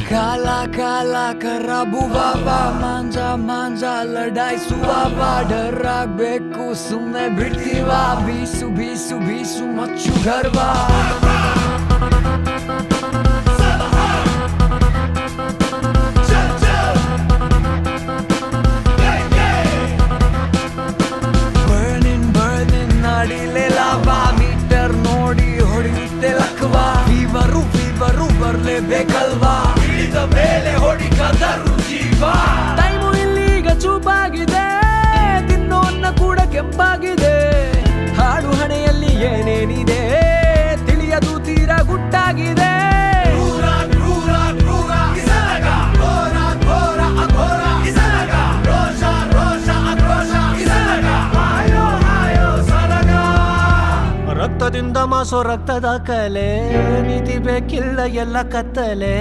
ಕಾಲ ಕಾಲ ಕರಬುವ ಮಾಂಜ ಲಡಾಯಿಸುವ ಡರ್ ಆಗ್ಬೇಕು ಸುಮ್ನೆ ಬಿಡ್ತೀವ ಬೀಸು ಬೀಸು ಬೀಸು ಮಚ್ಚು ಗರ್ವ ಮೀಟರ್ ನೋಡಿ ಹೊಡೆಯುತ್ತೆ ಲಕ್ವಾ ಫೀವರು ಬರ್ಲೇಬೇಕಲ್ವಾ ಹಿಡಿದ ಮೇಲೆ ಹೊಡಿಕದರು ಜೀವ ಟೈಮು ಇಲ್ಲೀಗ ಚೂಪಾಗಿದೆ ತಿನ್ನೋನ್ನ ಕೂಡ ಕೆಂಪಾಗಿದೆ ಹಾಡು ಹಣೆಯಲ್ಲಿ ಏನೇನಿದೆ ತಿಳಿಯದು ತೀರಾ ಗುಟ್ಟಾಗಿದೆ ರಕ್ತದಿಂದ ಮಾಸೋ ರಕ್ತದ ಕಲೆ ನೀತಿ ಬೇಕಿಲ್ಲ ಎಲ್ಲ ಕತ್ತಲೆ